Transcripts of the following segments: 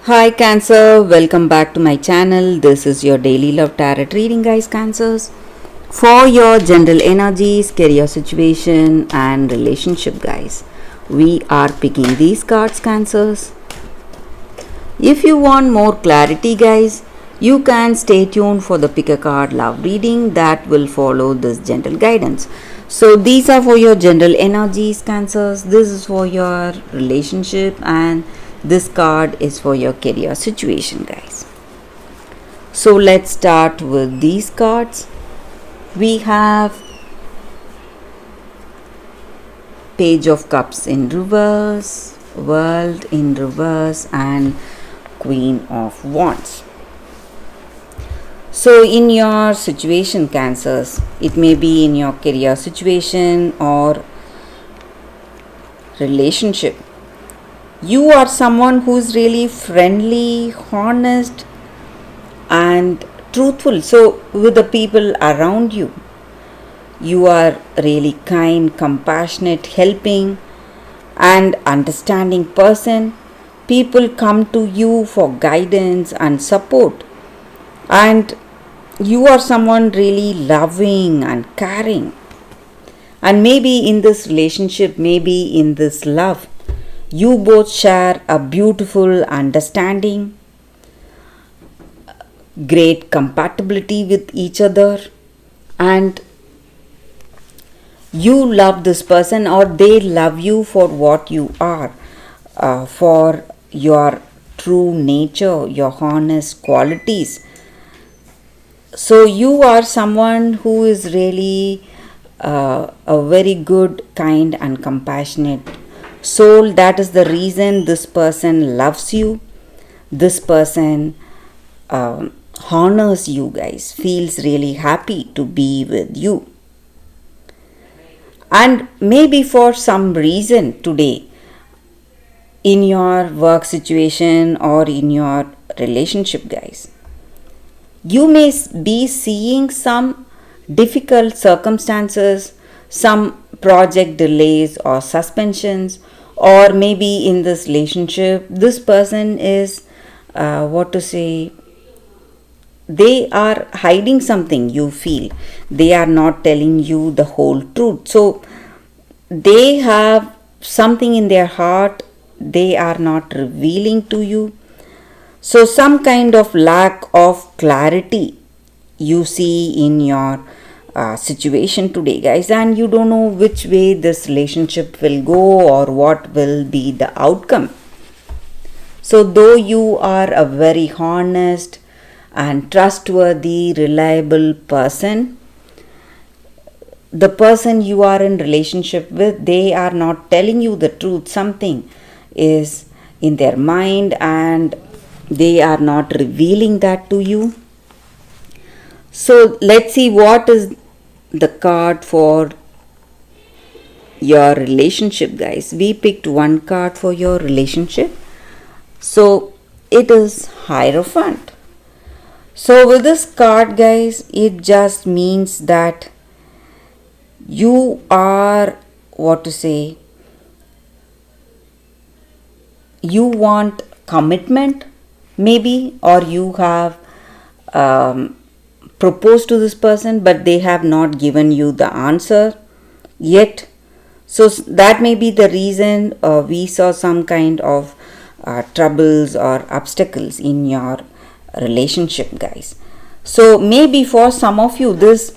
Hi Cancer, welcome back to my channel. This is your daily love tarot reading, guys. Cancers, for your general energies, career situation and relationship, guys. We are picking these cards, Cancers. If you want more clarity, guys, you can stay tuned for the pick a card love reading that will follow this gentle guidance. So these are for your general energies, Cancers. This is for your relationship and this card is for your career situation, guys. So let's start with these cards. We have Page of Cups in reverse, World in reverse and Queen of Wands. So in your situation, Cancers, it may be in your career situation or relationship. You are someone who is really friendly, honest and truthful. So with the people around you, you are really kind, compassionate, helping and understanding person. People come to you for guidance and support, and you are someone really loving and caring. And maybe in this relationship, maybe in this love, you both share a beautiful understanding, great compatibility with each other, and you love this person or they love you for what you are, for your true nature, your honest qualities. So you are someone who is really a very good, kind and compassionate soul. That is the reason this person loves you. This person honors you, guys, feels really happy to be with you. And maybe for some reason today, in your work situation or in your relationship, guys, you may be seeing some difficult circumstances, some project delays or suspensions, or maybe in this relationship, this person is they are hiding something. You feel they are not telling you the whole truth. So they have something in their heart they are not revealing to you. So some kind of lack of clarity you see in your situation today, guys, and you don't know which way this relationship will go or what will be the outcome. So though you are a very honest and trustworthy, reliable person, the person you are in relationship with, they are not telling you the truth. Something is in their mind and they are not revealing that to you. So let's see what is the card for your relationship, guys. We picked one card for your relationship. So it is Hierophant. So with this card, guys, it just means that you are, you want commitment maybe, or you have proposed to this person but they have not given you the answer yet. So that may be the reason we saw some kind of troubles or obstacles in your relationship, guys. So maybe for some of you this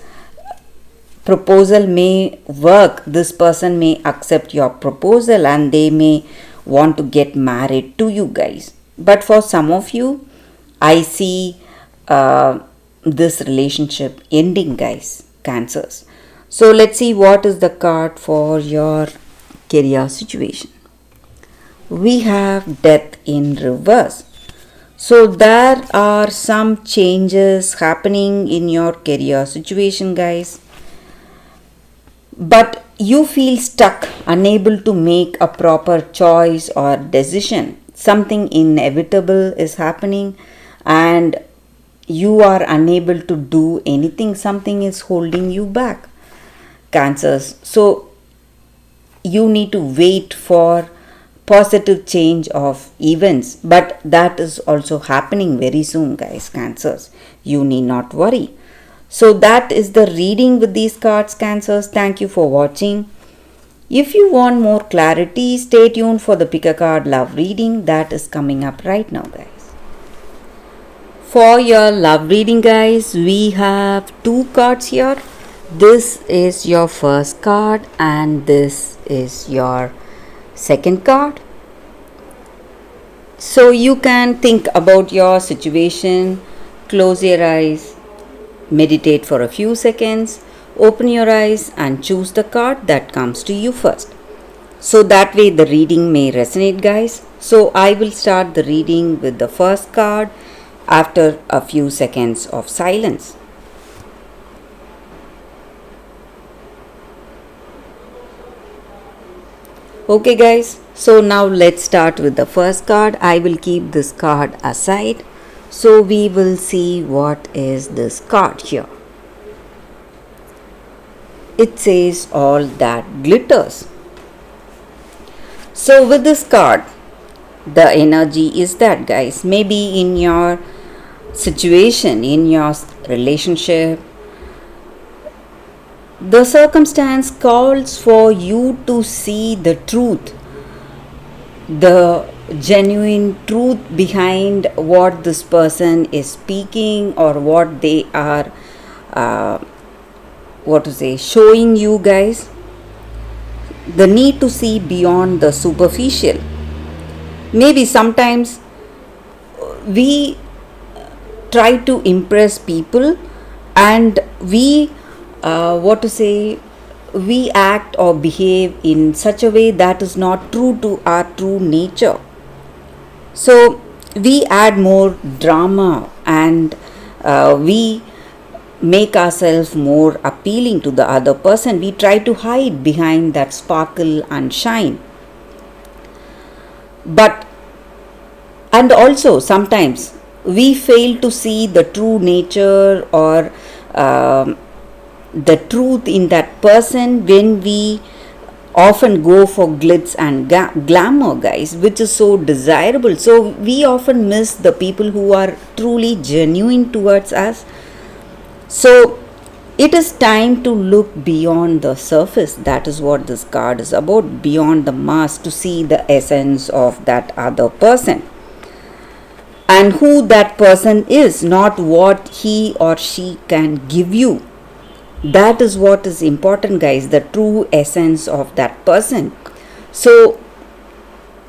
proposal may work. This person may accept your proposal and they may want to get married to you, guys. But for some of you, I see this relationship ending, guys, Cancers. So let's see what is the card for your career situation. We have Death in reverse. So there are some changes happening in your career situation, guys, but you feel stuck, unable to make a proper choice or decision. Something inevitable is happening and you are unable to do anything. Something is holding you back, Cancers. So you need to wait for positive change of events, but that is also happening very soon, guys. Cancers, you need not worry. So that is the reading with these cards, Cancers. Thank you for watching. If you want more clarity, stay tuned for the pick a card love reading that is coming up right now, guys. For your love reading, guys, we have two cards here. This is your first card and this is your second card. So you can think about your situation, close your eyes, meditate for a few seconds, open your eyes and choose the card that comes to you first. So that way the reading may resonate, guys. So I will start the reading with the first card after a few seconds of silence. Okay, guys, so now let's start with the first card. I will keep this card aside. So we will see what is this card here. It says all that glitters. So with this card, the energy is that, guys, maybe in your situation, in your relationship, the circumstance calls for you to see the truth, the genuine truth behind what this person is speaking or what they are showing you, guys. The need to see beyond the superficial. Maybe sometimes we try to impress people and we we act or behave in such a way that is not true to our true nature. So we add more drama and we make ourselves more appealing to the other person. We try to hide behind that sparkle and shine. And also sometimes we fail to see the true nature or the truth in that person when we often go for glitz and glamour, guys, which is so desirable. So we often miss the people who are truly genuine towards us. So it is time to look beyond the surface. That is what this card is about, beyond the mask, to see the essence of that other person and who that person is, not what he or she can give you. That is what is important, guys, the true essence of that person. So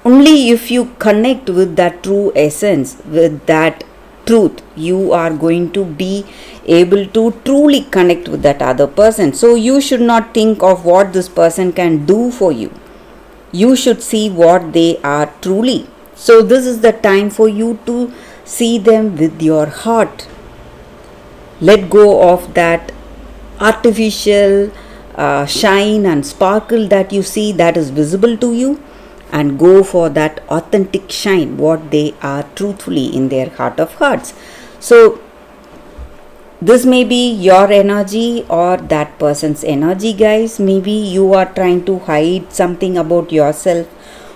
only if you connect with that true essence, with that truth, you are going to be able to truly connect with that other person. So you should not think of what this person can do for you. You should see what they are truly. So this is the time for you to see them with your heart. Let go of that artificial shine and sparkle that you see that is visible to you, and go for that authentic shine, what they are truthfully in their heart of hearts. So this may be your energy or that person's energy, guys. Maybe you are trying to hide something about yourself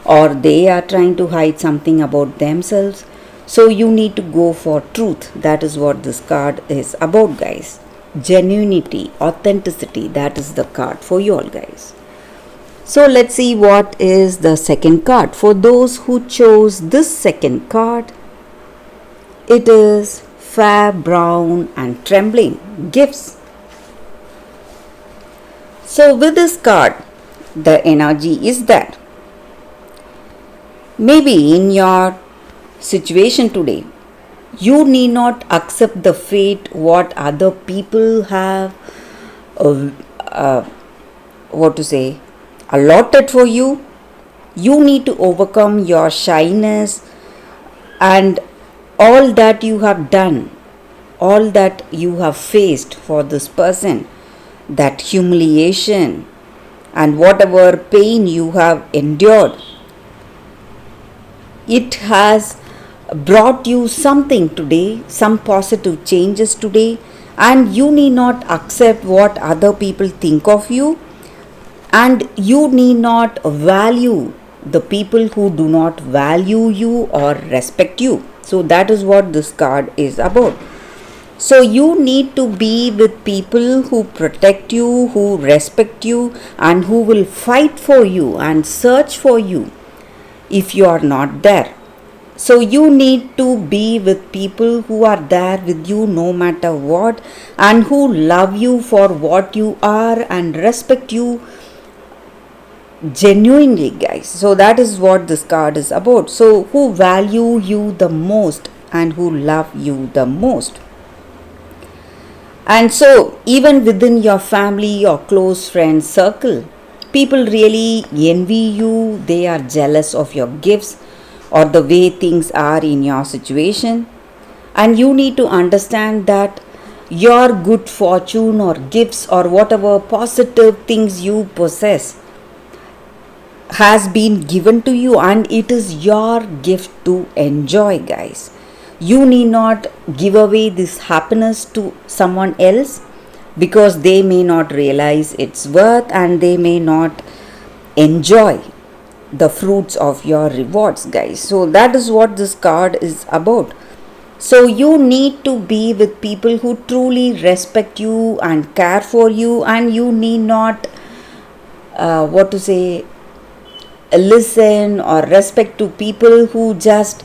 or they are trying to hide something about themselves. So you need to go for truth. That is what this card is about, guys. Genuinity, authenticity, that is the card for you all, guys. So let's see what is the second card. For those who chose this second card, it is fair, brown and trembling, gifts. So with this card, the energy is that maybe in your situation today, you need not accept the fate what other people have allotted for you. You need to overcome your shyness and all that you have done, all that you have faced for this person, that humiliation and whatever pain you have endured. It has brought you something today, some positive changes today, and you need not accept what other people think of you, and you need not value the people who do not value you or respect you. So that is what this card is about. So you need to be with people who protect you, who respect you, and who will fight for you and search for you if you are not there. So you need to be with people who are there with you no matter what, and who love you for what you are and respect you genuinely, guys. So that is what this card is about. So who value you the most and who love you the most. And so even within your family or close friend circle, people really envy you. They are jealous of your gifts or the way things are in your situation. And you need to understand that your good fortune or gifts or whatever positive things you possess has been given to you, and it is your gift to enjoy, guys. You need not give away this happiness to someone else, because they may not realize its worth and they may not enjoy the fruits of your rewards, guys. So that is what this card is about. So you need to be with people who truly respect you and care for you, and you need not listen or respect to people who just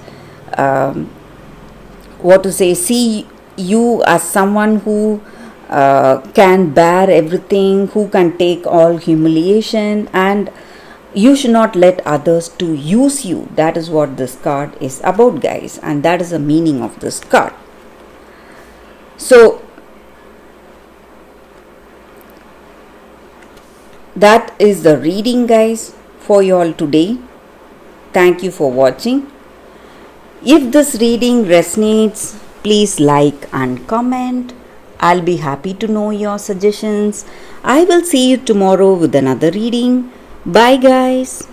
see you as someone who can bear everything, who can take all humiliation, and you should not let others to use you. That is what this card is about, guys, and that is the meaning of this card. So that is the reading, guys, for you all today. Thank you for watching. If this reading resonates, please like and comment. I'll be happy to know your suggestions. I will see you tomorrow with another reading. Bye, guys.